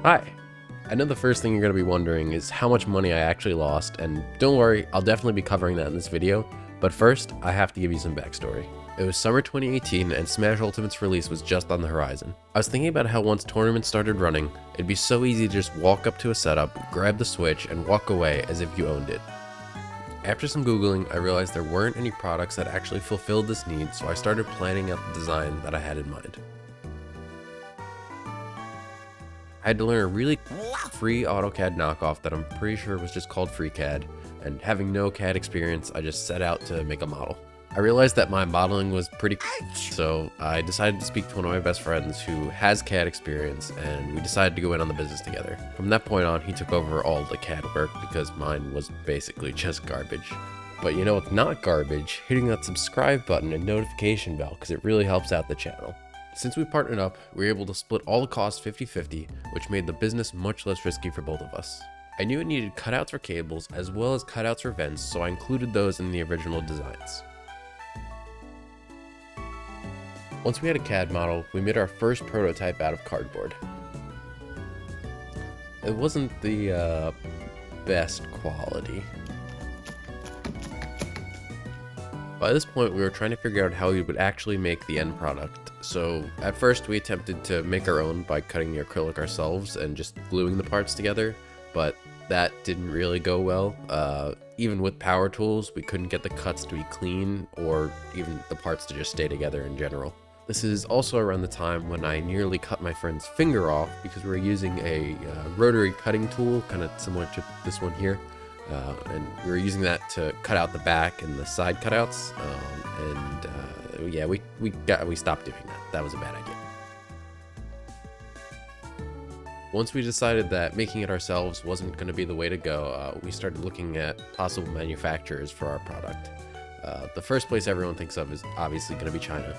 Hi! I know the first thing you're going to be wondering is how much money I actually lost, and don't worry, I'll definitely be covering that in this video, but first, I have to give you some backstory. It was summer 2018 and Smash Ultimate's release was just on the horizon. I was thinking about how once tournaments started running, it'd be so easy to just walk up to a setup, grab the Switch, and walk away as if you owned it. After some Googling, I realized there weren't any products that actually fulfilled this need, so I started planning out the design that I had in mind. I had to learn a really free AutoCAD knockoff that I'm pretty sure was just called FreeCAD, and having no CAD experience, I just set out to make a model. I realized that my modeling was pretty so I decided to speak to one of my best friends who has CAD experience, and we decided to go in on the business together. From that point on, he took over all the CAD work because mine was basically just garbage. But you know what's not garbage? Hitting that subscribe button and notification bell, because it really helps out the channel. Since we partnered up, we were able to split all the costs 50-50, which made the business much less risky for both of us. I knew it needed cutouts for cables as well as cutouts for vents, so I included those in the original designs. Once we had a CAD model, we made our first prototype out of cardboard. It wasn't the best quality. By this point, we were trying to figure out how we would actually make the end product. So at first we attempted to make our own by cutting the acrylic ourselves and just gluing the parts together, but that didn't really go well. Even with power tools, we couldn't get the cuts to be clean or even the parts to just stay together in general. This is also around the time when I nearly cut my friend's finger off because we were using a rotary cutting tool, kind of similar to this one here. And we were using that to cut out the back and the side cutouts, yeah, we stopped doing that. That was a bad idea. Once we decided that making it ourselves wasn't going to be the way to go, we started looking at possible manufacturers for our product. The first place everyone thinks of is obviously going to be China,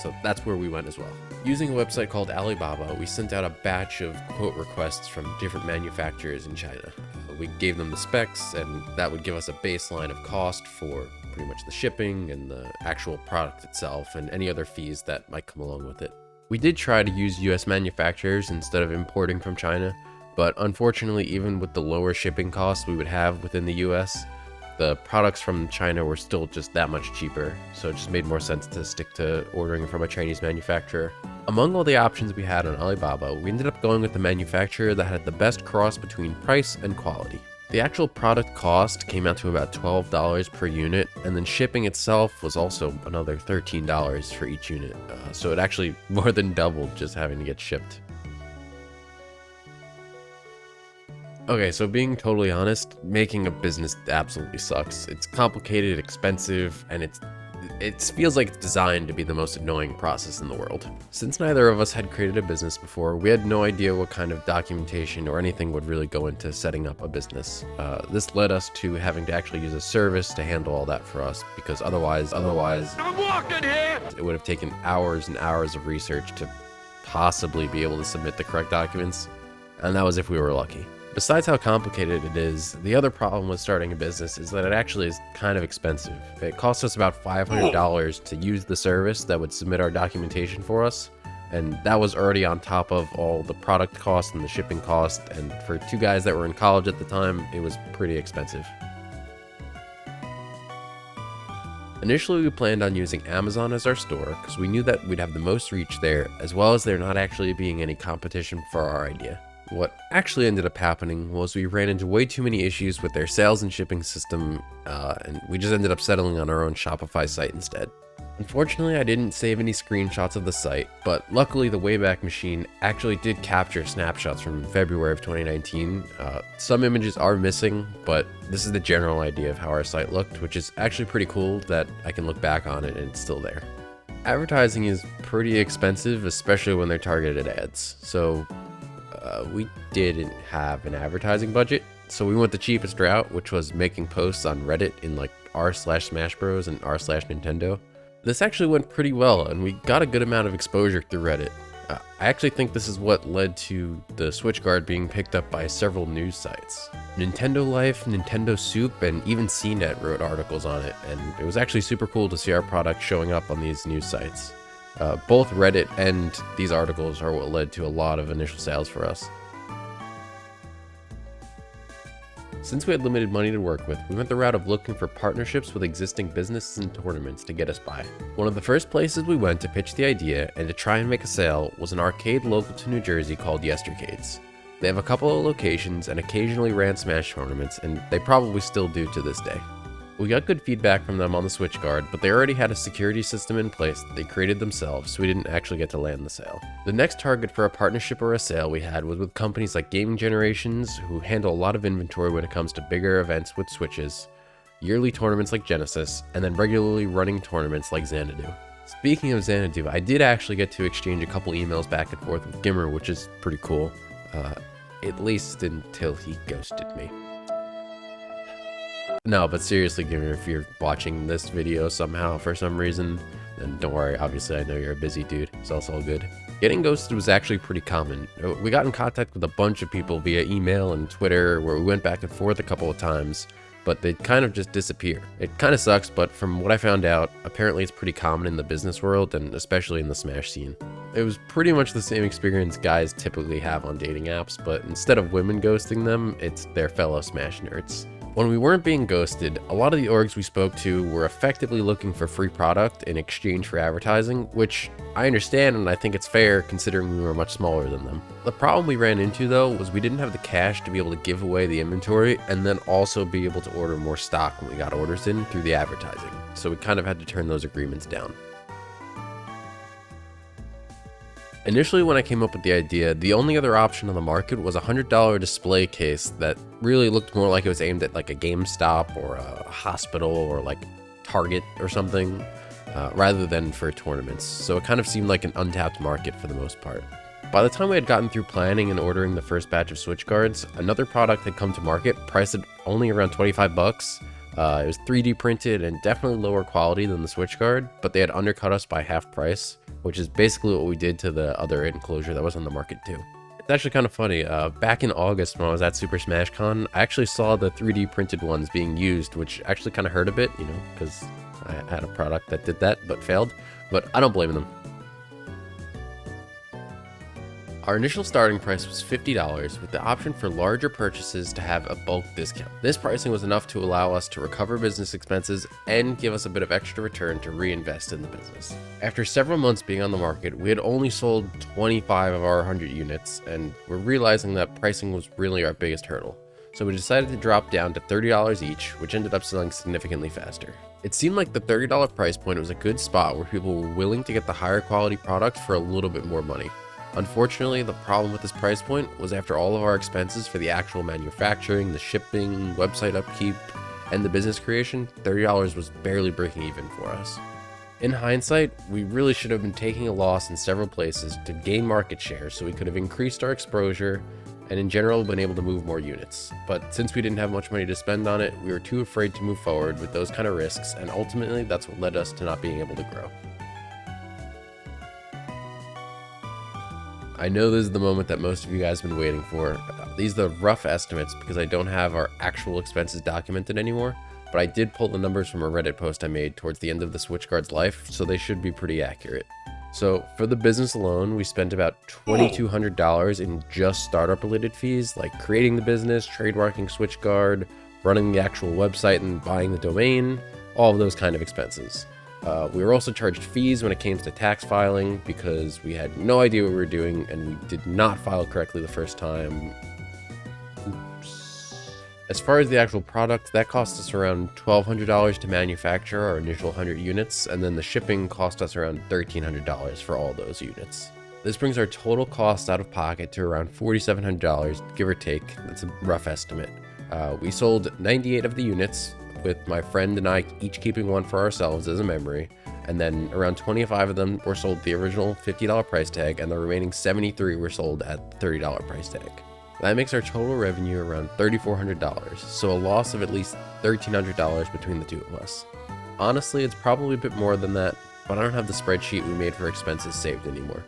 so that's where we went as well. Using a website called Alibaba, we sent out a batch of quote requests from different manufacturers in China. We gave them the specs, and that would give us a baseline of cost for pretty much the shipping and the actual product itself and any other fees that might come along with it. We did try to use US manufacturers instead of importing from China, but unfortunately, even with the lower shipping costs we would have within the US, the products from China were still just that much cheaper, so it just made more sense to stick to ordering from a Chinese manufacturer. Among all the options we had on Alibaba, we ended up going with the manufacturer that had the best cross between price and quality. The actual product cost came out to about $12 per unit, and then shipping itself was also another $13 for each unit, so it actually more than doubled just having to get shipped. Okay, so being totally honest, making a business absolutely sucks. It's complicated, expensive, and it feels like it's designed to be the most annoying process in the world. Since neither of us had created a business before, we had no idea what kind of documentation or anything would really go into setting up a business. This led us to having to actually use a service to handle all that for us, because otherwise, I'm walking here! It would have taken hours and hours of research to possibly be able to submit the correct documents, and that was if we were lucky. Besides how complicated it is, the other problem with starting a business is that it actually is kind of expensive. It costs us about $500 to use the service that would submit our documentation for us, and that was already on top of all the product cost and the shipping cost, and for two guys that were in college at the time, it was pretty expensive. Initially, we planned on using Amazon as our store because we knew that we'd have the most reach there, as well as there not actually being any competition for our idea. What actually ended up happening was we ran into way too many issues with their sales and shipping system, and we just ended up settling on our own Shopify site instead. Unfortunately, I didn't save any screenshots of the site, but luckily the Wayback Machine actually did capture snapshots from February of 2019. Some images are missing, but this is the general idea of how our site looked, which is actually pretty cool that I can look back on it and it's still there. Advertising is pretty expensive, especially when they're targeted ads, so we didn't have an advertising budget, so we went the cheapest route, which was making posts on Reddit in like r/Smash Bros and r/Nintendo. This actually went pretty well, and we got a good amount of exposure through Reddit. I actually think this is what led to the Switch Guard being picked up by several news sites. Nintendo Life, Nintendo Soup, and even CNET wrote articles on it, and it was actually super cool to see our product showing up on these news sites. Both Reddit and these articles are what led to a lot of initial sales for us. Since we had limited money to work with, we went the route of looking for partnerships with existing businesses and tournaments to get us by. One of the first places we went to pitch the idea and to try and make a sale was an arcade local to New Jersey called Yestercades. They have a couple of locations and occasionally ran Smash tournaments, and they probably still do to this day. We got good feedback from them on the Switch Guard, but they already had a security system in place that they created themselves, so we didn't actually get to land the sale. The next target for a partnership or a sale we had was with companies like Gaming Generations, who handle a lot of inventory when it comes to bigger events with Switches, yearly tournaments like Genesis, and then regularly running tournaments like Xanadu. Speaking of Xanadu, I did actually get to exchange a couple emails back and forth with Gimmer, which is pretty cool, at least until he ghosted me. No, but seriously, Gimmer, if you're watching this video somehow for some reason, then don't worry, obviously I know you're a busy dude, so it's all good. Getting ghosted was actually pretty common. We got in contact with a bunch of people via email and Twitter, where we went back and forth a couple of times, but they'd kind of just disappear. It kind of sucks, but from what I found out, apparently it's pretty common in the business world, and especially in the Smash scene. It was pretty much the same experience guys typically have on dating apps, but instead of women ghosting them, it's their fellow Smash nerds. When we weren't being ghosted, a lot of the orgs we spoke to were effectively looking for free product in exchange for advertising, which I understand and I think it's fair considering we were much smaller than them. The problem we ran into though was we didn't have the cash to be able to give away the inventory and then also be able to order more stock when we got orders in through the advertising, so we kind of had to turn those agreements down. Initially, when I came up with the idea, the only other option on the market was a $100 display case that really looked more like it was aimed at like a GameStop or a hospital or like Target or something, rather than for tournaments. So it kind of seemed like an untapped market for the most part. By the time we had gotten through planning and ordering the first batch of Switch Guards, another product had come to market, priced at only around 25 bucks. It was 3D printed and definitely lower quality than the Switch Guard, but they had undercut us by half price, which is basically what we did to the other enclosure that was on the market too. It's actually kind of funny, back in August when I was at Super Smash Con, I actually saw the 3D printed ones being used, which actually kind of hurt a bit, you know, because I had a product that did that but failed, but I don't blame them. Our initial starting price was $50 with the option for larger purchases to have a bulk discount. This pricing was enough to allow us to recover business expenses and give us a bit of extra return to reinvest in the business. After several months being on the market, we had only sold 25 of our 100 units, and we're realizing that pricing was really our biggest hurdle. So we decided to drop down to $30 each, which ended up selling significantly faster. It seemed like the $30 price point was a good spot where people were willing to get the higher quality product for a little bit more money. Unfortunately, the problem with this price point was after all of our expenses for the actual manufacturing, the shipping, website upkeep, and the business creation, $30 was barely breaking even for us. In hindsight, we really should have been taking a loss in several places to gain market share so we could have increased our exposure and in general been able to move more units. But since we didn't have much money to spend on it, we were too afraid to move forward with those kind of risks, and ultimately that's what led us to not being able to grow. I know this is the moment that most of you guys have been waiting for. These are the rough estimates because I don't have our actual expenses documented anymore, but I did pull the numbers from a Reddit post I made towards the end of the Switch Guard's life, so they should be pretty accurate. So for the business alone, we spent about $2,200 in just startup related fees, like creating the business, trademarking Switch Guard, running the actual website and buying the domain, all of those kind of expenses. We were also charged fees when it came to tax filing because we had no idea what we were doing and we did not file correctly the first time. Oops. As far as the actual product, that cost us around $1,200 to manufacture our initial 100 units, and then the shipping cost us around $1,300 for all those units. This brings our total cost out of pocket to around $4,700, give or take. That's a rough estimate. We sold 98 of the units, with my friend and I each keeping one for ourselves as a memory, and then around 25 of them were sold the original $50 price tag, and the remaining 73 were sold at the $30 price tag. That makes our total revenue around $3,400, so a loss of at least $1,300 between the two of us. Honestly, it's probably a bit more than that, but I don't have the spreadsheet we made for expenses saved anymore.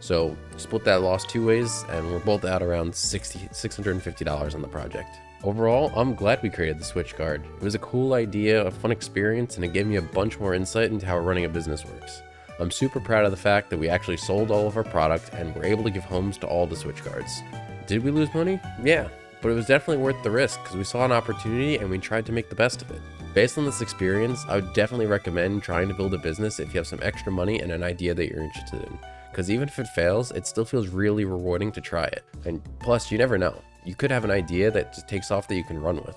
So split that loss two ways, and we're both out around $650 on the project. Overall, I'm glad we created the Switch Guard. It was a cool idea, a fun experience, and it gave me a bunch more insight into how running a business works. I'm super proud of the fact that we actually sold all of our product and were able to give homes to all the Switch Guards. Did we lose money? Yeah, but it was definitely worth the risk because we saw an opportunity and we tried to make the best of it. Based on this experience, I would definitely recommend trying to build a business if you have some extra money and an idea that you're interested in, because even if it fails, it still feels really rewarding to try it. And plus, you never know. You could have an idea that just takes off that you can run with.